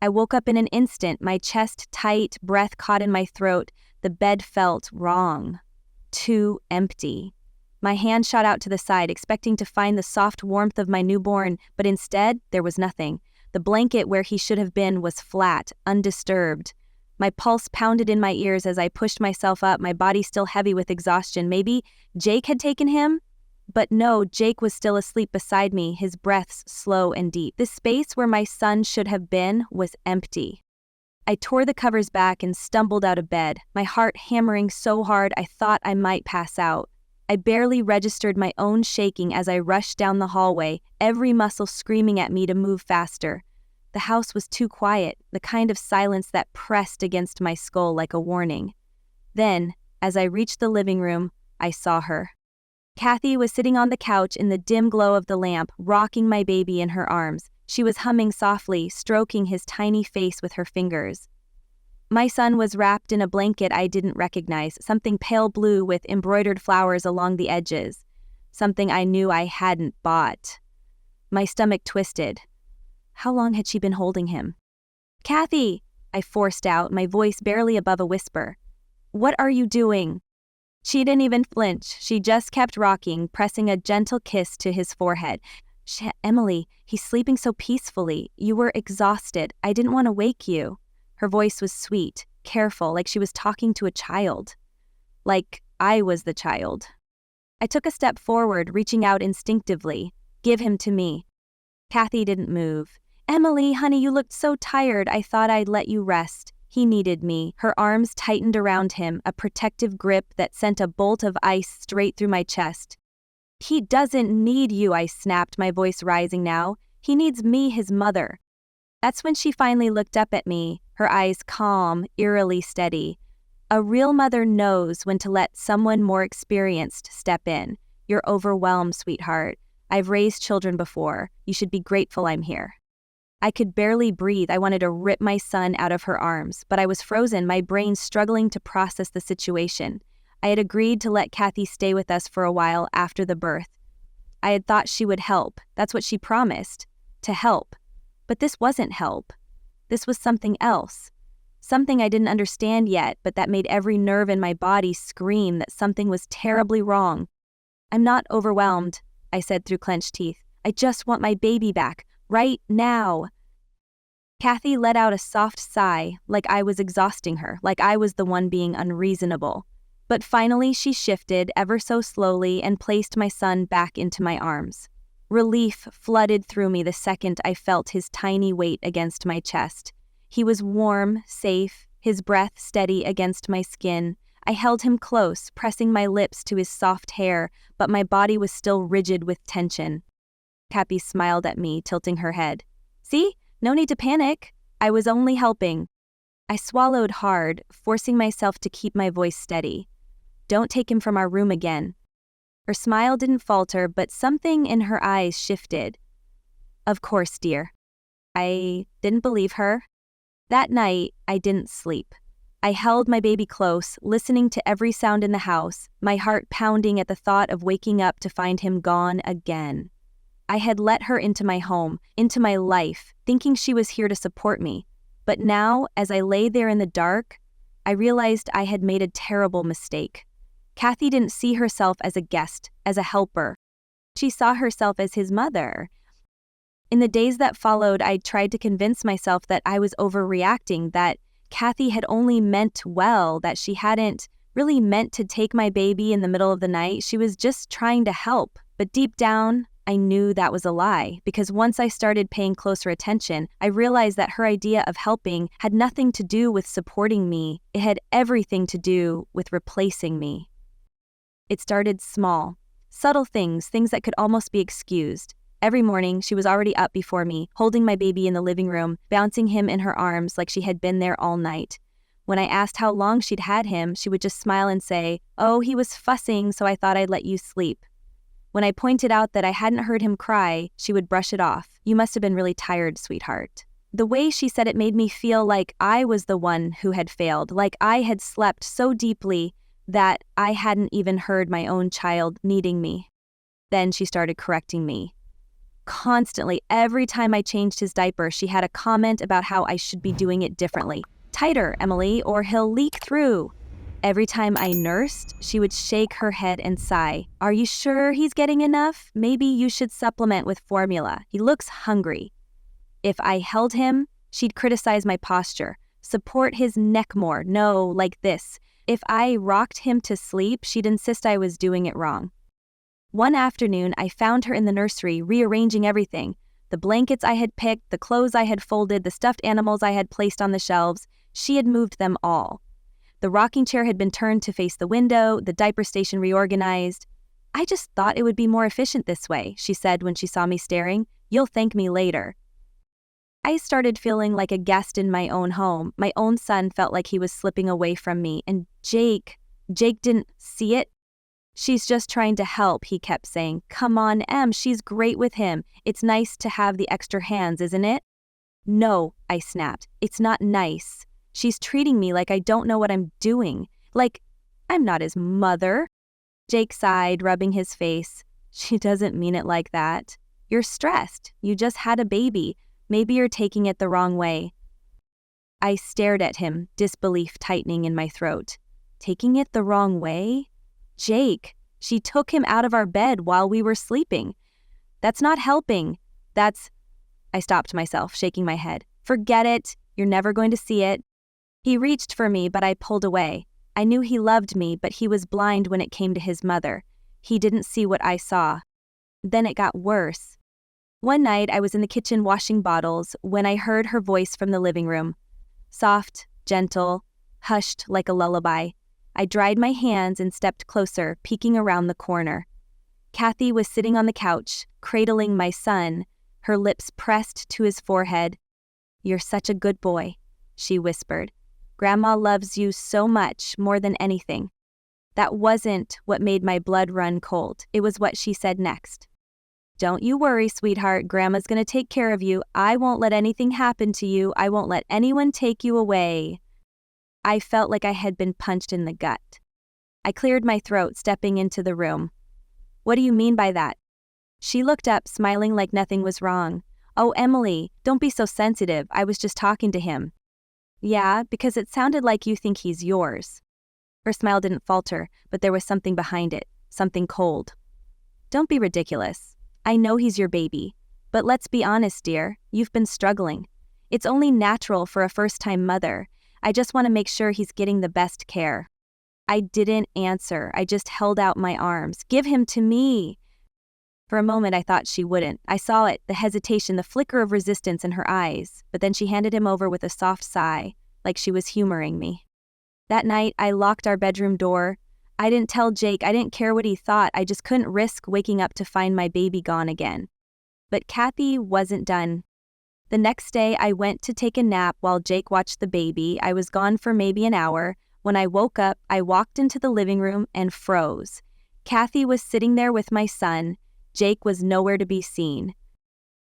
I woke up in an instant, my chest tight, breath caught in my throat. The bed felt wrong. Too empty. My hand shot out to the side, expecting to find the soft warmth of my newborn, but instead, there was nothing. The blanket where he should have been was flat, undisturbed. My pulse pounded in my ears as I pushed myself up, my body still heavy with exhaustion. Maybe Jake had taken him? But no, Jake was still asleep beside me, his breaths slow and deep. The space where my son should have been was empty. I tore the covers back and stumbled out of bed, my heart hammering so hard I thought I might pass out. I barely registered my own shaking as I rushed down the hallway, every muscle screaming at me to move faster. The house was too quiet, the kind of silence that pressed against my skull like a warning. Then, as I reached the living room, I saw her. Kathy was sitting on the couch in the dim glow of the lamp, rocking my baby in her arms. She was humming softly, stroking his tiny face with her fingers. My son was wrapped in a blanket I didn't recognize, something pale blue with embroidered flowers along the edges, something I knew I hadn't bought. My stomach twisted. How long had she been holding him? "Kathy!" I forced out, my voice barely above a whisper. "What are you doing?" She didn't even flinch. She just kept rocking, pressing a gentle kiss to his forehead. "Emily, he's sleeping so peacefully. You were exhausted. I didn't want to wake you." Her voice was sweet, careful, like she was talking to a child. Like I was the child. I took a step forward, reaching out instinctively. "Give him to me." Kathy didn't move. "Emily, honey, you looked so tired. I thought I'd let you rest." He needed me. Her arms tightened around him, a protective grip that sent a bolt of ice straight through my chest. "He doesn't need you," I snapped, my voice rising now. "He needs me, his mother." That's when she finally looked up at me, her eyes calm, eerily steady. A real mother knows when to let someone more experienced step in. "You're overwhelmed, sweetheart. I've raised children before. You should be grateful I'm here." I could barely breathe. I wanted to rip my son out of her arms, but I was frozen, my brain struggling to process the situation. I had agreed to let Kathy stay with us for a while after the birth. I had thought she would help. That's what she promised, to help. But this wasn't help. This was something else. Something I didn't understand yet, but that made every nerve in my body scream that something was terribly wrong. "I'm not overwhelmed," I said through clenched teeth. "I just want my baby back. Right now." Kathy let out a soft sigh, like I was exhausting her, like I was the one being unreasonable. But finally she shifted ever so slowly and placed my son back into my arms. Relief flooded through me the second I felt his tiny weight against my chest. He was warm, safe, his breath steady against my skin. I held him close, pressing my lips to his soft hair, but my body was still rigid with tension. Kathy smiled at me, tilting her head. "See? No need to panic. I was only helping." I swallowed hard, forcing myself to keep my voice steady. "Don't take him from our room again." Her smile didn't falter, but something in her eyes shifted. "Of course, dear." I didn't believe her. That night, I didn't sleep. I held my baby close, listening to every sound in the house, my heart pounding at the thought of waking up to find him gone again. I had let her into my home, into my life, thinking she was here to support me. But now, as I lay there in the dark, I realized I had made a terrible mistake. Kathy didn't see herself as a guest, as a helper. She saw herself as his mother. In the days that followed, I tried to convince myself that I was overreacting, that Kathy had only meant well, that she hadn't really meant to take my baby in the middle of the night. She was just trying to help. But deep down, I knew that was a lie, because once I started paying closer attention, I realized that her idea of helping had nothing to do with supporting me. It had everything to do with replacing me. It started small. Subtle things that could almost be excused. Every morning, she was already up before me, holding my baby in the living room, bouncing him in her arms like she had been there all night. When I asked how long she'd had him, she would just smile and say, "Oh, he was fussing, so I thought I'd let you sleep." When I pointed out that I hadn't heard him cry, she would brush it off. "You must have been really tired, sweetheart." The way she said it made me feel like I was the one who had failed, like I had slept so deeply that I hadn't even heard my own child needing me. Then she started correcting me. Constantly, every time I changed his diaper, she had a comment about how I should be doing it differently. Tighter, Emily, or he'll leak through. Every time I nursed, she would shake her head and sigh. Are you sure he's getting enough? Maybe you should supplement with formula. He looks hungry. If I held him, she'd criticize my posture. Support his neck more. No, like this. If I rocked him to sleep, she'd insist I was doing it wrong. One afternoon, I found her in the nursery, rearranging everything. The blankets I had picked, the clothes I had folded, the stuffed animals I had placed on the shelves. She had moved them all. The rocking chair had been turned to face the window, the diaper station reorganized. I just thought it would be more efficient this way, she said when she saw me staring. You'll thank me later. I started feeling like a guest in my own home. My own son felt like he was slipping away from me. And Jake didn't see it. She's just trying to help, he kept saying. Come on, Em, she's great with him. It's nice to have the extra hands, isn't it? No, I snapped. It's not nice. She's treating me like I don't know what I'm doing. Like, I'm not his mother. Jake sighed, rubbing his face. She doesn't mean it like that. You're stressed. You just had a baby. Maybe you're taking it the wrong way. I stared at him, disbelief tightening in my throat. Taking it the wrong way? Jake, she took him out of our bed while we were sleeping. That's not helping. I stopped myself, shaking my head. Forget it. You're never going to see it. He reached for me, but I pulled away. I knew he loved me, but he was blind when it came to his mother. He didn't see what I saw. Then it got worse. One night, I was in the kitchen washing bottles when I heard her voice from the living room. Soft, gentle, hushed like a lullaby. I dried my hands and stepped closer, peeking around the corner. Kathy was sitting on the couch, cradling my son, her lips pressed to his forehead. You're such a good boy, she whispered. Grandma loves you so much, more than anything. That wasn't what made my blood run cold. It was what she said next. Don't you worry, sweetheart. Grandma's gonna take care of you. I won't let anything happen to you. I won't let anyone take you away. I felt like I had been punched in the gut. I cleared my throat, stepping into the room. What do you mean by that? She looked up, smiling like nothing was wrong. Oh, Emily, don't be so sensitive. I was just talking to him. Yeah, because it sounded like you think he's yours. Her smile didn't falter, but there was something behind it, something cold. Don't be ridiculous. I know he's your baby. But let's be honest, dear, you've been struggling. It's only natural for a first-time mother. I just want to make sure he's getting the best care. I didn't answer. I just held out my arms. Give him to me. For a moment, I thought she wouldn't. I saw it, the hesitation, the flicker of resistance in her eyes, but then she handed him over with a soft sigh, like she was humoring me. That night, I locked our bedroom door. I didn't tell Jake. I didn't care what he thought. I just couldn't risk waking up to find my baby gone again. But Kathy wasn't done. The next day, I went to take a nap while Jake watched the baby. I was gone for maybe an hour. When I woke up, I walked into the living room and froze. Kathy was sitting there with my son. Jake was nowhere to be seen.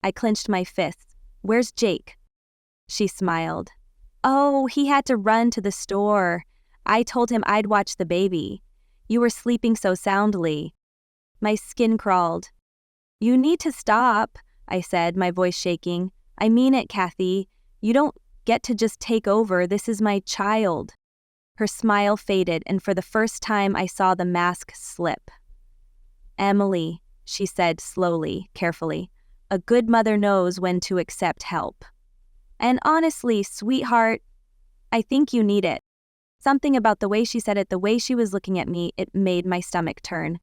I clenched my fists. Where's Jake? She smiled. Oh, he had to run to the store. I told him I'd watch the baby. You were sleeping so soundly. My skin crawled. You need to stop, I said, my voice shaking. I mean it, Kathy. You don't get to just take over. This is my child. Her smile faded, and for the first time I saw the mask slip. Emily, she said slowly, carefully, a good mother knows when to accept help. And honestly, sweetheart, I think you need it. Something about the way she said it, the way she was looking at me, it made my stomach turn.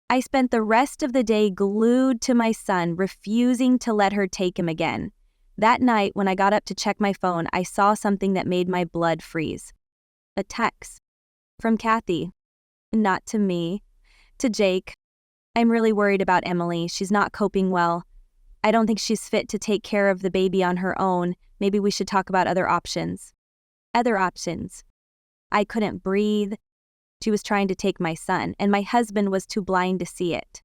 I spent the rest of the day glued to my son, refusing to let her take him again. That night, when I got up to check my phone, I saw something that made my blood freeze. A text. From Kathy. Not to me. To Jake. I'm really worried about Emily. She's not coping well. I don't think she's fit to take care of the baby on her own. Maybe we should talk about other options. Other options. I couldn't breathe. She was trying to take my son, and my husband was too blind to see it.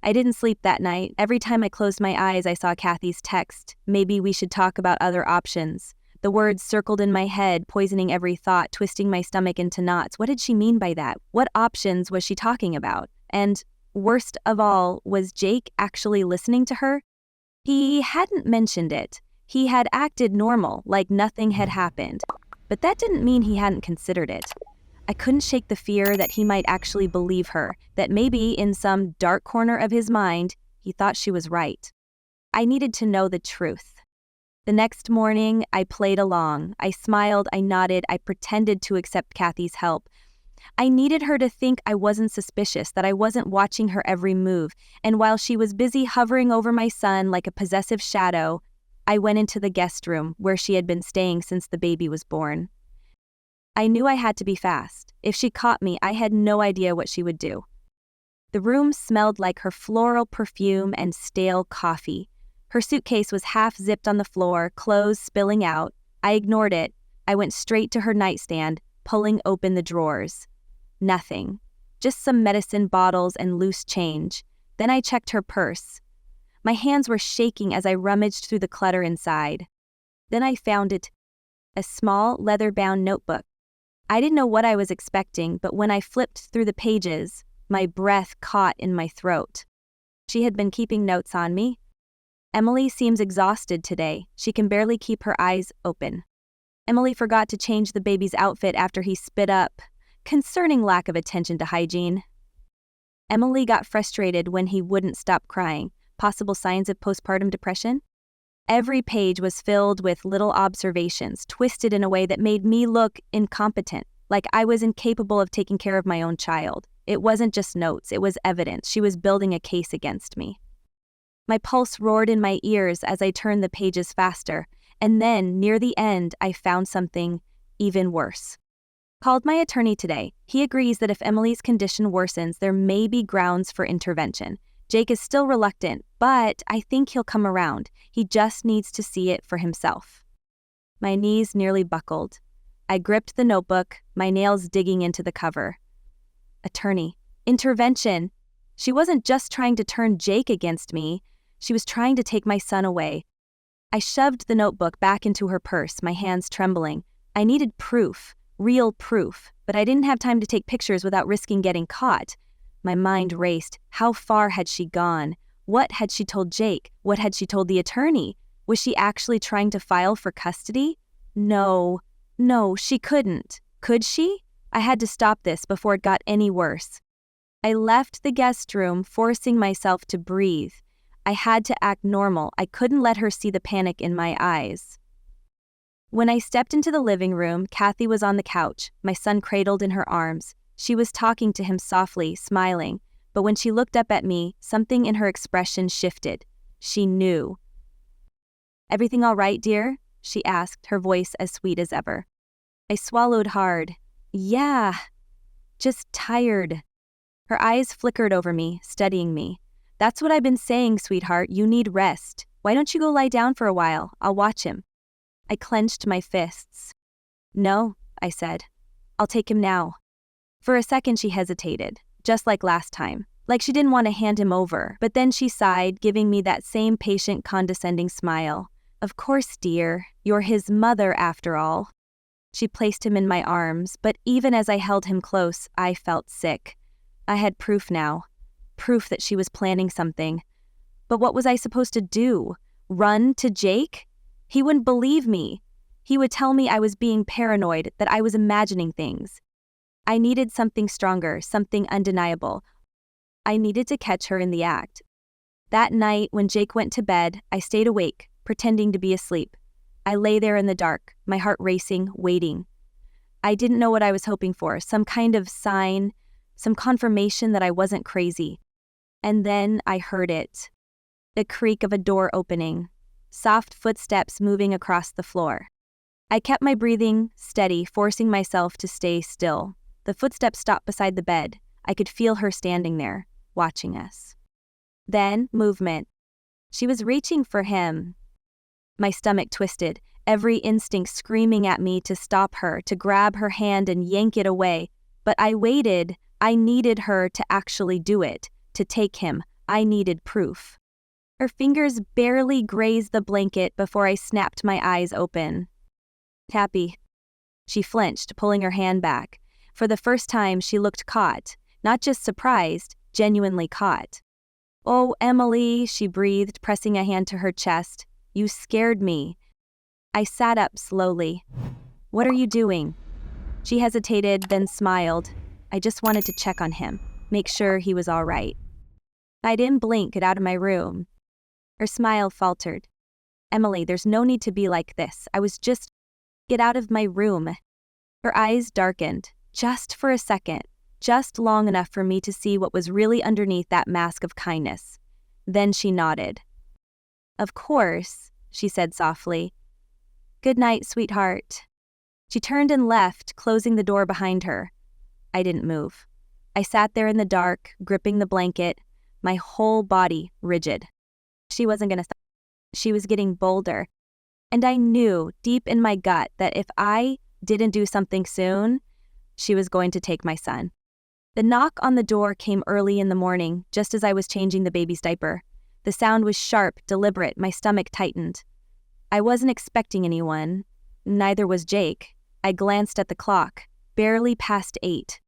I didn't sleep that night. Every time I closed my eyes, I saw Kathy's text. Maybe we should talk about other options. The words circled in my head, poisoning every thought, twisting my stomach into knots. What did she mean by that? What options was she talking about? And worst of all, was Jake actually listening to her? He hadn't mentioned it. He had acted normal, like nothing had happened. But that didn't mean he hadn't considered it. I couldn't shake the fear that he might actually believe her, that maybe in some dark corner of his mind, he thought she was right. I needed to know the truth. The next morning, I played along. I smiled, I nodded, I pretended to accept Kathy's help. I needed her to think I wasn't suspicious, that I wasn't watching her every move, and while she was busy hovering over my son like a possessive shadow, I went into the guest room where she had been staying since the baby was born. I knew I had to be fast. If she caught me, I had no idea what she would do. The room smelled like her floral perfume and stale coffee. Her suitcase was half-zipped on the floor, clothes spilling out. I ignored it. I went straight to her nightstand, pulling open the drawers. Nothing. Just some medicine bottles and loose change. Then I checked her purse. My hands were shaking as I rummaged through the clutter inside. Then I found it. A small, leather-bound notebook. I didn't know what I was expecting, but when I flipped through the pages, my breath caught in my throat. She had been keeping notes on me. Emily seems exhausted today. She can barely keep her eyes open. Emily forgot to change the baby's outfit after he spit up. Concerning lack of attention to hygiene. Emily got frustrated when he wouldn't stop crying. Possible signs of postpartum depression? Every page was filled with little observations, twisted in a way that made me look incompetent, like I was incapable of taking care of my own child. It wasn't just notes, it was evidence. She was building a case against me. My pulse roared in my ears as I turned the pages faster, and then, near the end, I found something even worse. Called my attorney today. He agrees that if Emily's condition worsens, there may be grounds for intervention. Jake is still reluctant, but I think he'll come around. He just needs to see it for himself. My knees nearly buckled. I gripped the notebook, my nails digging into the cover. Attorney. Intervention. She wasn't just trying to turn Jake against me. She was trying to take my son away. I shoved the notebook back into her purse, my hands trembling. I needed proof, real proof, but I didn't have time to take pictures without risking getting caught. My mind raced. How far had she gone? What had she told Jake? What had she told the attorney? Was she actually trying to file for custody? No, she couldn't. Could she? I had to stop this before it got any worse. I left the guest room, forcing myself to breathe. I had to act normal. I couldn't let her see the panic in my eyes. When I stepped into the living room, Kathy was on the couch, my son cradled in her arms. She was talking to him softly, smiling, but when she looked up at me, something in her expression shifted. She knew. "Everything all right, dear?" she asked, her voice as sweet as ever. I swallowed hard. "Yeah, just tired." Her eyes flickered over me, studying me. "That's what I've been saying, sweetheart. You need rest. Why don't you go lie down for a while? I'll watch him." I clenched my fists. "No," I said. "I'll take him now." For a second she hesitated, just like last time, like she didn't want to hand him over, but then she sighed, giving me that same patient, condescending smile. "Of course, dear. You're his mother, after all." She placed him in my arms, but even as I held him close, I felt sick. I had proof now. Proof that she was planning something. But what was I supposed to do? Run to Jake? He wouldn't believe me. He would tell me I was being paranoid, that I was imagining things. I needed something stronger, something undeniable. I needed to catch her in the act. That night, when Jake went to bed, I stayed awake, pretending to be asleep. I lay there in the dark, my heart racing, waiting. I didn't know what I was hoping for, some kind of sign, some confirmation that I wasn't crazy. And then I heard it. The creak of a door opening. Soft footsteps moving across the floor. I kept my breathing steady, forcing myself to stay still. The footsteps stopped beside the bed. I could feel her standing there, watching us. Then, movement. She was reaching for him. My stomach twisted, every instinct screaming at me to stop her, to grab her hand and yank it away. But I waited. I needed her to actually do it, to take him. I needed proof. Her fingers barely grazed the blanket before I snapped my eyes open. "Happy." She flinched, pulling her hand back. For the first time, she looked caught, not just surprised, genuinely caught. "Oh, Emily," she breathed, pressing a hand to her chest. "You scared me." I sat up slowly. "What are you doing?" She hesitated, then smiled. "I just wanted to check on him, make sure he was all right." I didn't blink. Get out of my room. Her smile faltered. "Emily, there's no need to be like this. I was just..." "Get out of my room." Her eyes darkened, just for a second, just long enough for me to see what was really underneath that mask of kindness. Then she nodded. "Of course," she said softly. "Good night, sweetheart." She turned and left, closing the door behind her. I didn't move. I sat there in the dark, gripping the blanket, my whole body rigid. She wasn't going to stop. She was getting bolder. And I knew deep in my gut that if I didn't do something soon, she was going to take my son. The knock on the door came early in the morning, just as I was changing the baby's diaper. The sound was sharp, deliberate, my stomach tightened. I wasn't expecting anyone. Neither was Jake. I glanced at the clock, barely past 8.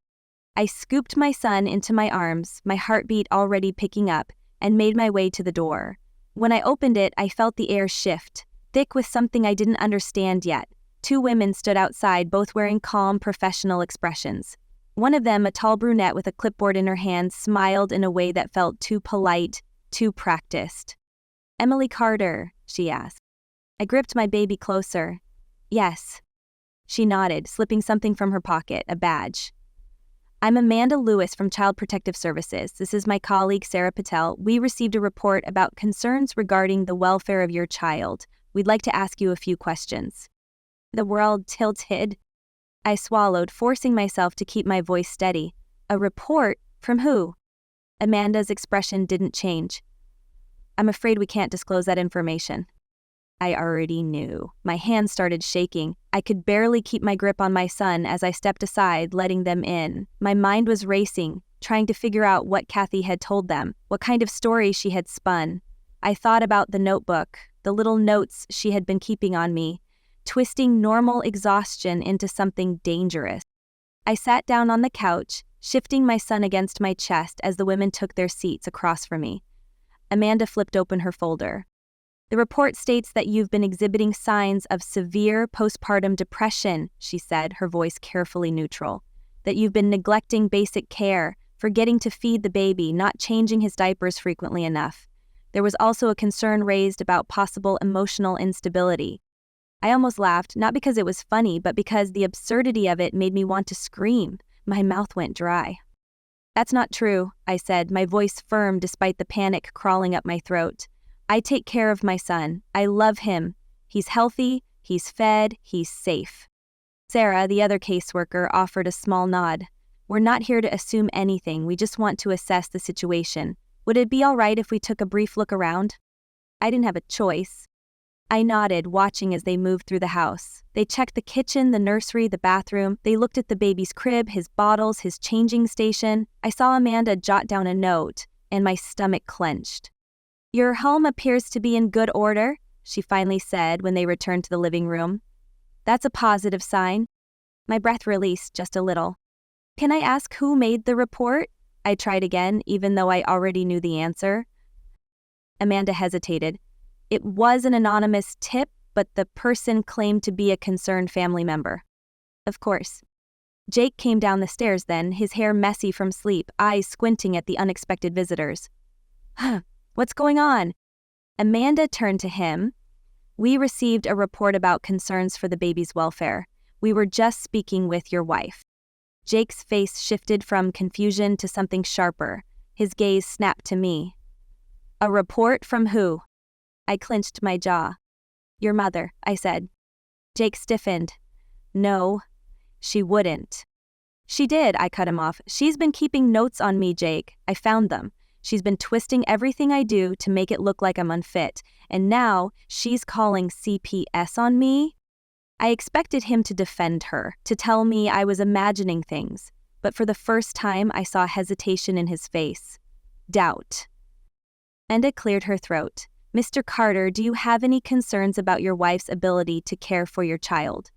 I scooped my son into my arms, my heartbeat already picking up, and made my way to the door. When I opened it, I felt the air shift, thick with something I didn't understand yet. 2 women stood outside, both wearing calm, professional expressions. One of them, a tall brunette with a clipboard in her hand, smiled in a way that felt too polite, too practiced. "Emily Carter," she asked. I gripped my baby closer. "Yes." She nodded, slipping something from her pocket, a badge. "I'm Amanda Lewis from Child Protective Services. This is my colleague, Sarah Patel. We received a report about concerns regarding the welfare of your child. We'd like to ask you a few questions." The world tilted. I swallowed, forcing myself to keep my voice steady. "A report? From who?" Amanda's expression didn't change. "I'm afraid we can't disclose that information." I already knew. My hands started shaking. I could barely keep my grip on my son as I stepped aside, letting them in. My mind was racing, trying to figure out what Kathy had told them, what kind of story she had spun. I thought about the notebook, the little notes she had been keeping on me, twisting normal exhaustion into something dangerous. I sat down on the couch, shifting my son against my chest as the women took their seats across from me. Amanda flipped open her folder. "The report states that you've been exhibiting signs of severe postpartum depression," she said, her voice carefully neutral. "That you've been neglecting basic care, forgetting to feed the baby, not changing his diapers frequently enough. There was also a concern raised about possible emotional instability." I almost laughed, not because it was funny, but because the absurdity of it made me want to scream. My mouth went dry. "That's not true," I said, my voice firm despite the panic crawling up my throat. "I take care of my son. I love him. He's healthy, he's fed, he's safe." Sarah, the other caseworker, offered a small nod. "We're not here to assume anything, we just want to assess the situation. Would it be all right if we took a brief look around?" I didn't have a choice. I nodded, watching as they moved through the house. They checked the kitchen, the nursery, the bathroom. They looked at the baby's crib, his bottles, his changing station. I saw Amanda jot down a note, and my stomach clenched. "Your home appears to be in good order," she finally said when they returned to the living room. "That's a positive sign." My breath released just a little. "Can I ask who made the report?" I tried again, even though I already knew the answer. Amanda hesitated. "It was an anonymous tip, but the person claimed to be a concerned family member." "Of course." Jake came down the stairs then, his hair messy from sleep, eyes squinting at the unexpected visitors. "Huh. What's going on?" Amanda turned to him. "We received a report about concerns for the baby's welfare. We were just speaking with your wife." Jake's face shifted from confusion to something sharper. His gaze snapped to me. "A report from who?" I clenched my jaw. "Your mother," I said. Jake stiffened. "No, she wouldn't." "She did," I cut him off. "She's been keeping notes on me, Jake. I found them. She's been twisting everything I do to make it look like I'm unfit, and now she's calling CPS on me?" I expected him to defend her, to tell me I was imagining things, but for the first time I saw hesitation in his face. Doubt. Enda cleared her throat. "Mr. Carter, do you have any concerns about your wife's ability to care for your child?"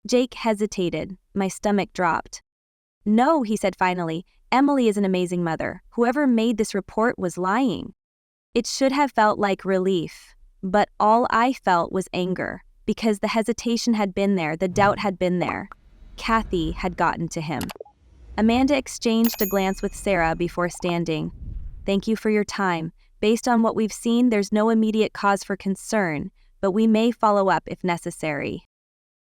Jake hesitated. My stomach dropped. "No," he said finally. "Emily is an amazing mother. Whoever made this report was lying." It should have felt like relief, but all I felt was anger, because the hesitation had been there, the doubt had been there. Kathy had gotten to him. Amanda exchanged a glance with Sarah before standing. "Thank you for your time. Based on what we've seen, there's no immediate cause for concern, but we may follow up if necessary."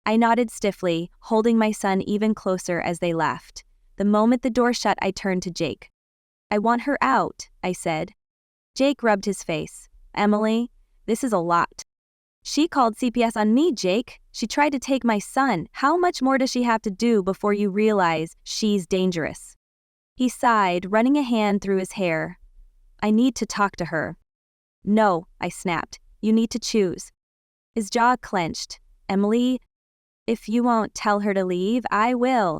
I nodded stiffly, holding my son even closer as they left. The moment the door shut, I turned to Jake. "I want her out," I said. Jake rubbed his face. "Emily, this is a lot." "She called CPS on me, Jake. She tried to take my son. How much more does she have to do before you realize she's dangerous?" He sighed, running a hand through his hair. "I need to talk to her." "No," I snapped. "You need to choose." His jaw clenched. "Emily, if you won't tell her to leave, I will."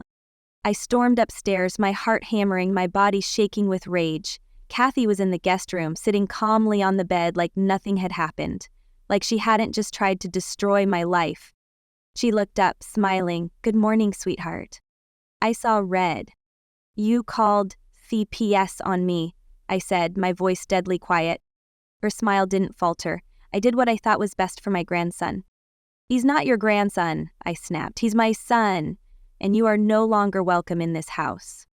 I stormed upstairs, my heart hammering, my body shaking with rage. Kathy was in the guest room, sitting calmly on the bed like nothing had happened, like she hadn't just tried to destroy my life. She looked up, smiling. "Good morning, sweetheart." I saw red. "You called CPS on me," I said, my voice deadly quiet. Her smile didn't falter. "I did what I thought was best for my grandson." "He's not your grandson," I snapped. "He's my son, and you are no longer welcome in this house."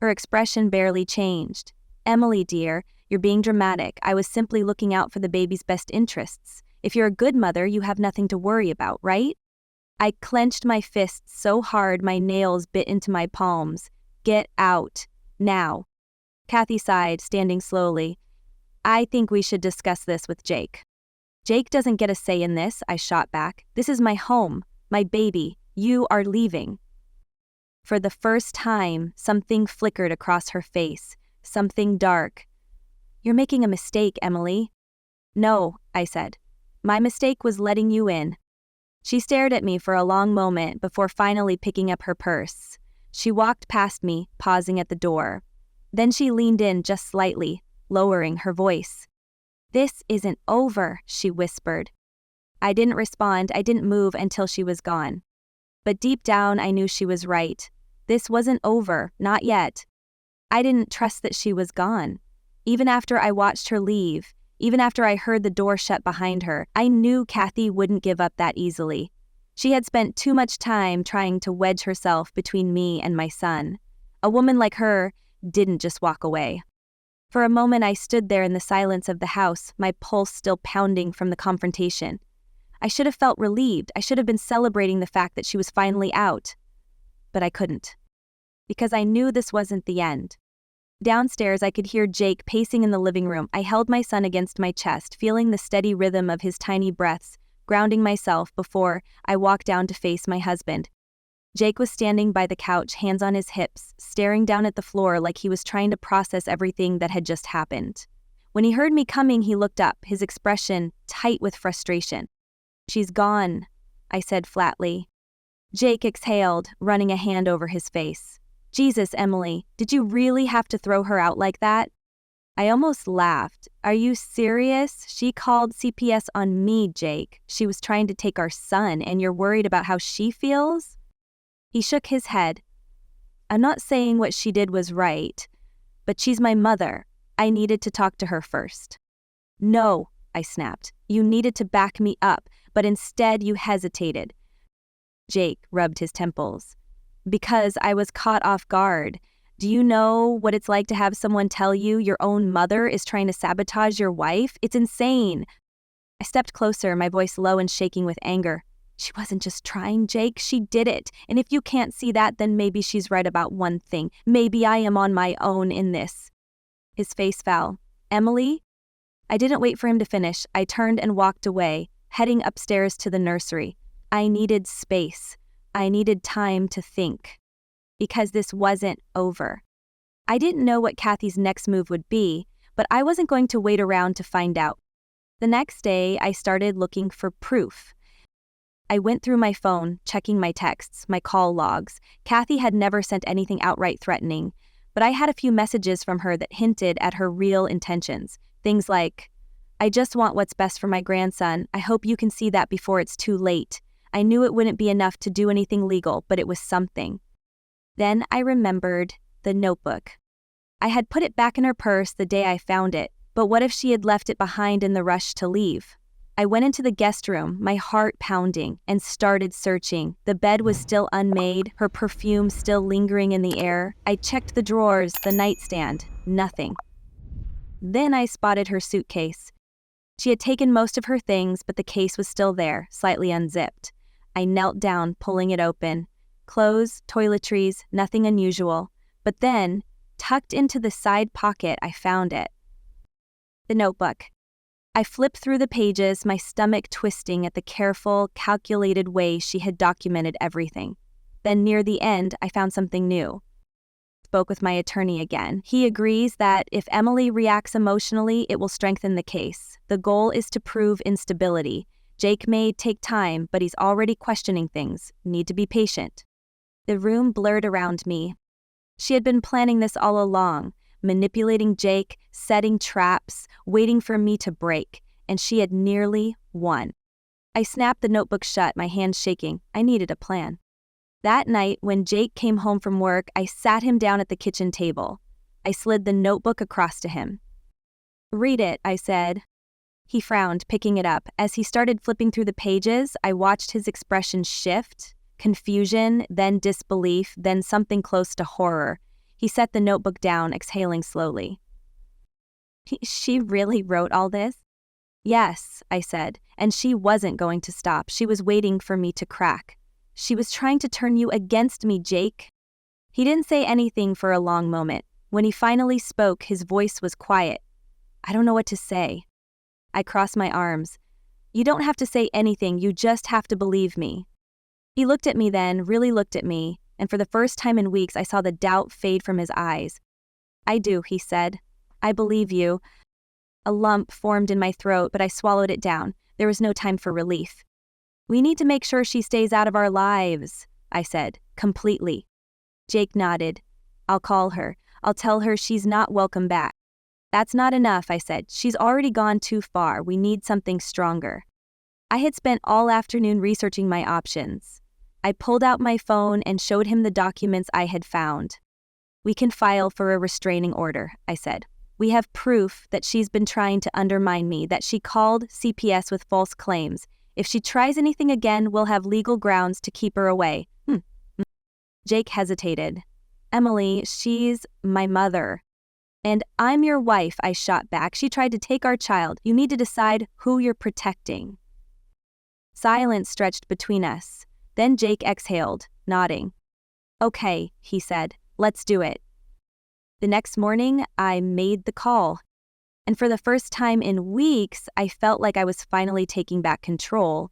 Her expression barely changed. "Emily, dear, you're being dramatic. I was simply looking out for the baby's best interests. If you're a good mother, you have nothing to worry about, right?" I clenched my fists so hard my nails bit into my palms. "Get out. Now." Kathy sighed, standing slowly. "I think we should discuss this with Jake." "Jake doesn't get a say in this," I shot back. "This is my home, my baby. You are leaving." For the first time, something flickered across her face, something dark. "You're making a mistake, Emily." "No," I said. "My mistake was letting you in." She stared at me for a long moment before finally picking up her purse. She walked past me, pausing at the door. Then she leaned in just slightly, lowering her voice. "This isn't over," she whispered. I didn't respond. I didn't move until she was gone. But deep down, I knew she was right. This wasn't over, not yet. I didn't trust that she was gone. Even after I watched her leave, even after I heard the door shut behind her, I knew Kathy wouldn't give up that easily. She had spent too much time trying to wedge herself between me and my son. A woman like her didn't just walk away. For a moment, I stood there in the silence of the house, my pulse still pounding from the confrontation. I should have felt relieved. I should have been celebrating the fact that she was finally out. But I couldn't. Because I knew this wasn't the end. Downstairs, I could hear Jake pacing in the living room. I held my son against my chest, feeling the steady rhythm of his tiny breaths, grounding myself before I walked down to face my husband. Jake was standing by the couch, hands on his hips, staring down at the floor like he was trying to process everything that had just happened. When he heard me coming, he looked up, his expression tight with frustration. "She's gone," I said flatly. Jake exhaled, running a hand over his face. "Jesus, Emily, did you really have to throw her out like that?" I almost laughed. "Are you serious? She called CPS on me, Jake. She was trying to take our son, and you're worried about how she feels?" He shook his head. "I'm not saying what she did was right, but she's my mother. I needed to talk to her first." "No," I snapped. "You needed to back me up, but instead you hesitated." Jake rubbed his temples. "Because I was caught off guard. Do you know what it's like to have someone tell you your own mother is trying to sabotage your wife? It's insane." I stepped closer, my voice low and shaking with anger. "She wasn't just trying, Jake. She did it. And if you can't see that, then maybe she's right about one thing. Maybe I am on my own in this." His face fell. "Emily?" I didn't wait for him to finish. I turned and walked away, heading upstairs to the nursery. I needed space. I needed time to think. Because this wasn't over. I didn't know what Kathy's next move would be, but I wasn't going to wait around to find out. The next day, I started looking for proof. I went through my phone, checking my texts, my call logs. Kathy had never sent anything outright threatening, but I had a few messages from her that hinted at her real intentions. Things like, "I just want what's best for my grandson. I hope you can see that before it's too late. I knew it wouldn't be enough to do anything legal, but it was something." Then I remembered the notebook. I had put it back in her purse the day I found it, But what if she had left it behind in the rush to leave? I went into the guest room, my heart pounding, and started searching. The bed was still unmade, her perfume still lingering in the air. I checked the drawers, the nightstand, nothing. Then I spotted her suitcase. She had taken most of her things, but the case was still there, slightly unzipped. I knelt down, pulling it open. Clothes, toiletries, nothing unusual. But then, tucked into the side pocket, I found it. The notebook. I flipped through the pages, my stomach twisting at the careful, calculated way she had documented everything. Then near the end, I found something new. Spoke with my attorney again. He agrees that if Emily reacts emotionally, it will strengthen the case. The goal is to prove instability. Jake may take time, but he's already questioning things. Need to be patient. The room blurred around me. She had been planning this all along. Manipulating Jake, setting traps, waiting for me to break, and she had nearly won. I snapped the notebook shut, my hands shaking. I needed a plan. That night, when Jake came home from work, I sat him down at the kitchen table. I slid the notebook across to him. "Read it," I said. He frowned, picking it up. As he started flipping through the pages, I watched his expression shift, confusion, then disbelief, then something close to horror. He set the notebook down, exhaling slowly. "She really wrote all this?" "Yes," I said, and she wasn't going to stop. She was waiting for me to crack. "She was trying to turn you against me, Jake." He didn't say anything for a long moment. When he finally spoke, his voice was quiet. "I don't know what to say." I crossed my arms. "You don't have to say anything, you just have to believe me." He looked at me then, really looked at me, and for the first time in weeks I saw the doubt fade from his eyes. "I do," he said. "I believe you." A lump formed in my throat, but I swallowed it down. There was no time for relief. "We need to make sure she stays out of our lives," I said, completely. Jake nodded. "I'll call her. I'll tell her she's not welcome back." "That's not enough," I said. "She's already gone too far. We need something stronger." I had spent all afternoon researching my options. I pulled out my phone and showed him the documents I had found. "We can file for a restraining order," I said. "We have proof that she's been trying to undermine me, that she called CPS with false claims. If she tries anything again, we'll have legal grounds to keep her away." Jake hesitated. "Emily, she's my mother." "And I'm your wife," I shot back. "She tried to take our child. You need to decide who you're protecting." Silence stretched between us. Then Jake exhaled, nodding. "Okay," he said. "Let's do it." The next morning, I made the call. And for the first time in weeks, I felt like I was finally taking back control.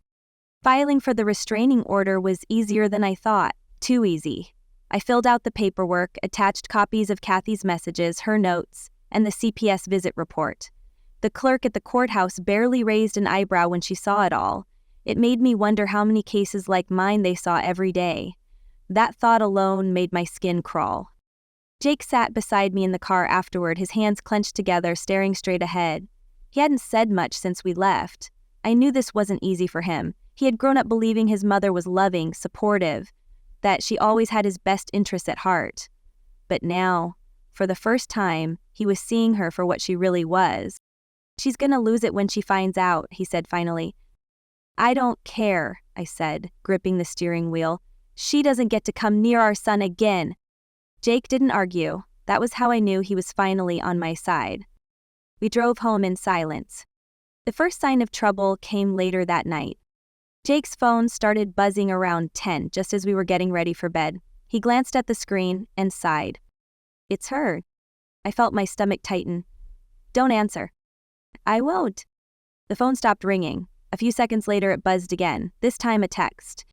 Filing for the restraining order was easier than I thought. Too easy. I filled out the paperwork, attached copies of Kathy's messages, her notes, and the CPS visit report. The clerk at the courthouse barely raised an eyebrow when she saw it all. It made me wonder how many cases like mine they saw every day. That thought alone made my skin crawl. Jake sat beside me in the car afterward, his hands clenched together, staring straight ahead. He hadn't said much since we left. I knew this wasn't easy for him. He had grown up believing his mother was loving, supportive, that she always had his best interests at heart. But now, for the first time, he was seeing her for what she really was. "She's gonna lose it when she finds out," he said finally. "I don't care," I said, gripping the steering wheel. "She doesn't get to come near our son again." Jake didn't argue. That was how I knew he was finally on my side. We drove home in silence. The first sign of trouble came later that night. Jake's phone started buzzing around 10, just as we were getting ready for bed. He glanced at the screen and sighed. "It's her." I felt my stomach tighten. "Don't answer." "I won't." The phone stopped ringing. A few seconds later it buzzed again, this time a text.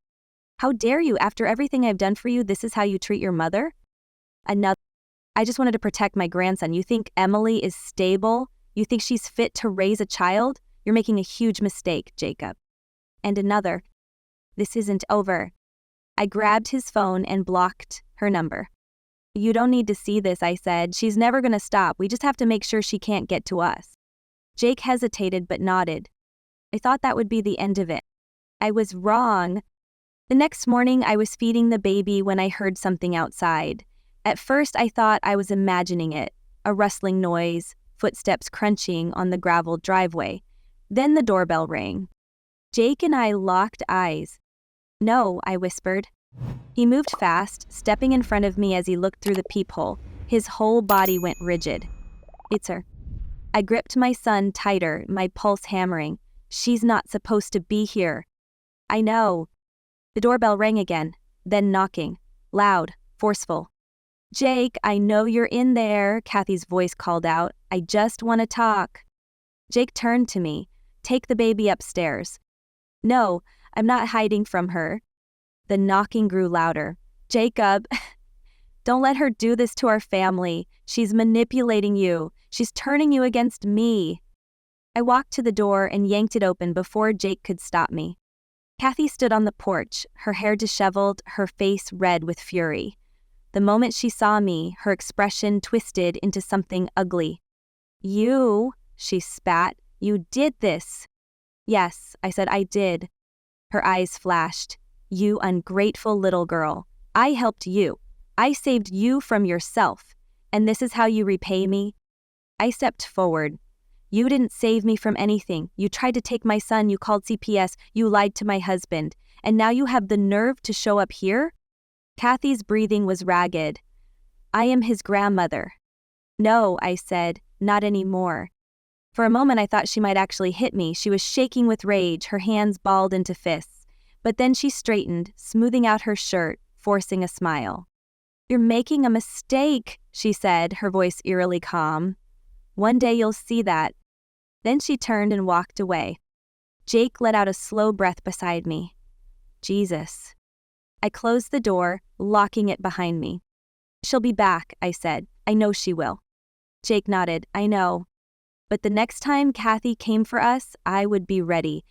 "How dare you, after everything I've done for you, this is how you treat your mother?" Another. "I just wanted to protect my grandson. You think Emily is stable? You think she's fit to raise a child? You're making a huge mistake, Jacob." And another. "This isn't over." I grabbed his phone and blocked her number. "You don't need to see this," I said. "She's never gonna stop. We just have to make sure she can't get to us." Jake hesitated but nodded. I thought that would be the end of it. I was wrong. The next morning I was feeding the baby when I heard something outside. At first I thought I was imagining it, a rustling noise, footsteps crunching on the graveled driveway. Then the doorbell rang. Jake and I locked eyes. "No," I whispered. He moved fast, stepping in front of me as he looked through the peephole. His whole body went rigid. "It's her." I gripped my son tighter, my pulse hammering. "She's not supposed to be here." "I know." The doorbell rang again, then knocking. Loud, forceful. "Jake, I know you're in there," Kathy's voice called out. "I just want to talk." Jake turned to me. "Take the baby upstairs." "No, I'm not hiding from her." The knocking grew louder. "Jacob, don't let her do this to our family. She's manipulating you. She's turning you against me." I walked to the door and yanked it open before Jake could stop me. Kathy stood on the porch, her hair disheveled, her face red with fury. The moment she saw me, her expression twisted into something ugly. "You," she spat, "you did this." "Yes," I said, "I did." Her eyes flashed. "You ungrateful little girl. I helped you. I saved you from yourself. And this is how you repay me?" I stepped forward. "You didn't save me from anything. You tried to take my son, you called CPS, you lied to my husband. And now you have the nerve to show up here?" Kathy's breathing was ragged. "I am his grandmother." "No," I said, "not anymore." For a moment I thought she might actually hit me. She was shaking with rage, her hands balled into fists. But then she straightened, smoothing out her shirt, forcing a smile. "You're making a mistake," she said, her voice eerily calm. "One day you'll see that." Then she turned and walked away. Jake let out a slow breath beside me. Jesus. I closed the door, locking it behind me. "She'll be back," I said. "I know she will." Jake nodded. "I know." But the next time Kathy came for us, I would be ready.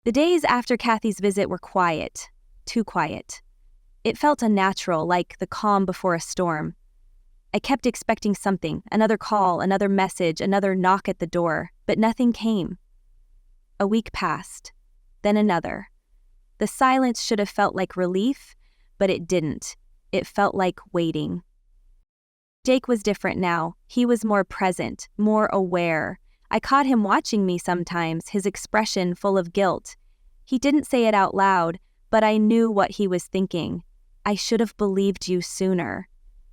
The days after Kathy's visit were quiet. Too quiet. It felt unnatural, like the calm before a storm. I kept expecting something, another call, another message, another knock at the door, but nothing came. A week passed, then another. The silence should have felt like relief, but it didn't. It felt like waiting. Jake was different now. He was more present, more aware. I caught him watching me sometimes, his expression full of guilt. He didn't say it out loud, but I knew what he was thinking. "I should have believed you sooner."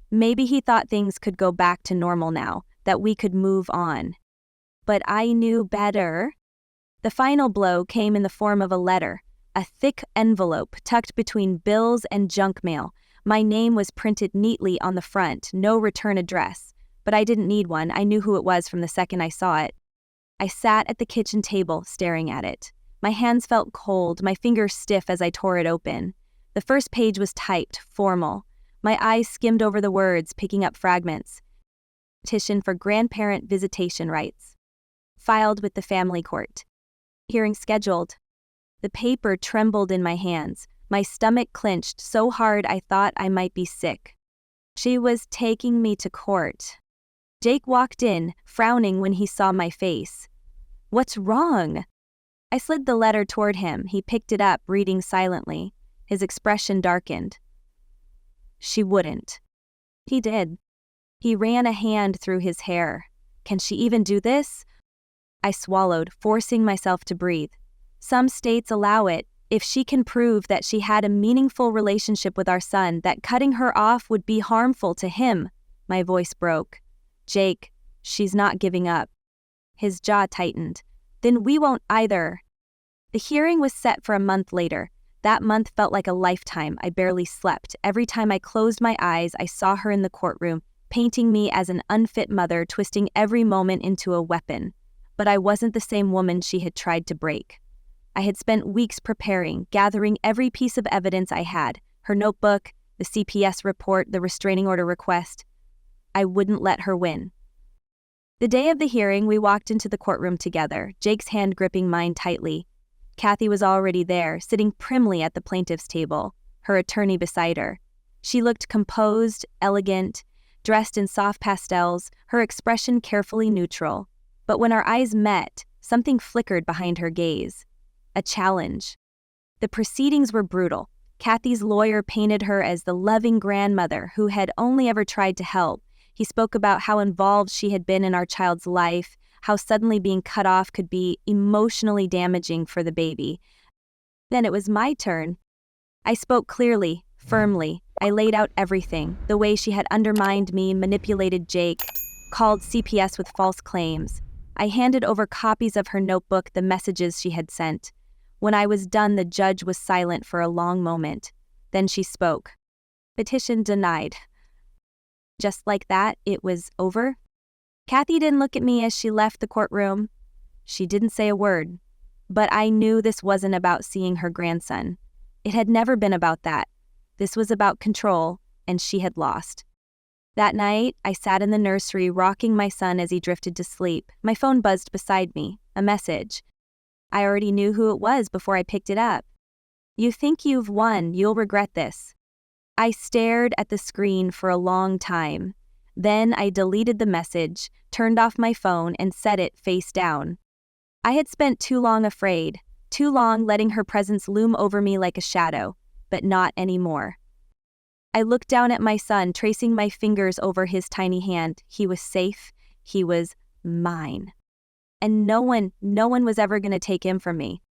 Maybe he thought things could go back to normal now, that we could move on. But I knew better. The final blow came in the form of a letter, a thick envelope tucked between bills and junk mail. My name was printed neatly on the front, no return address. But I didn't need one. I knew who it was from the second I saw it. I sat at the kitchen table, staring at it. My hands felt cold, my fingers stiff as I tore it open. The first page was typed, formal. My eyes skimmed over the words, picking up fragments. Petition for grandparent visitation rights. Filed with the family court. Hearing scheduled. The paper trembled in my hands. My stomach clenched so hard I thought I might be sick. She was taking me to court. Jake walked in, frowning when he saw my face. "What's wrong?" I slid the letter toward him. He picked it up, reading silently. His expression darkened. "She wouldn't." He did. He ran a hand through his hair. "Can she even do this?" I swallowed, forcing myself to breathe. "Some states allow it. If she can prove that she had a meaningful relationship with our son, that cutting her off would be harmful to him." My voice broke. "Jake, she's not giving up." His jaw tightened. "Then we won't either." The hearing was set for a month later. That month felt like a lifetime. I barely slept. Every time I closed my eyes, I saw her in the courtroom, painting me as an unfit mother, twisting every moment into a weapon. But I wasn't the same woman she had tried to break. I had spent weeks preparing, gathering every piece of evidence I had, her notebook, the CPS report, the restraining order request. I wouldn't let her win. The day of the hearing, we walked into the courtroom together, Jake's hand gripping mine tightly. Kathy was already there, sitting primly at the plaintiff's table, her attorney beside her. She looked composed, elegant, dressed in soft pastels, her expression carefully neutral. But when our eyes met, something flickered behind her gaze. A challenge. The proceedings were brutal. Kathy's lawyer painted her as the loving grandmother who had only ever tried to help. He spoke about how involved she had been in our child's life, how suddenly being cut off could be emotionally damaging for the baby. Then it was my turn. I spoke clearly, firmly. I laid out everything, the way she had undermined me, manipulated Jake, called CPS with false claims. I handed over copies of her notebook, the messages she had sent. When I was done, the judge was silent for a long moment. Then she spoke. Petition denied. Just like that, it was over. Kathy didn't look at me as she left the courtroom. She didn't say a word. But I knew this wasn't about seeing her grandson. It had never been about that. This was about control, and she had lost. That night, I sat in the nursery rocking my son as he drifted to sleep. My phone buzzed beside me, a message. I already knew who it was before I picked it up. You think you've won, you'll regret this. I stared at the screen for a long time. Then I deleted the message, turned off my phone, and set it face down. I had spent too long afraid, too long letting her presence loom over me like a shadow, but not anymore. I looked down at my son, tracing my fingers over his tiny hand. He was safe. He was mine. And no one was ever going to take him from me.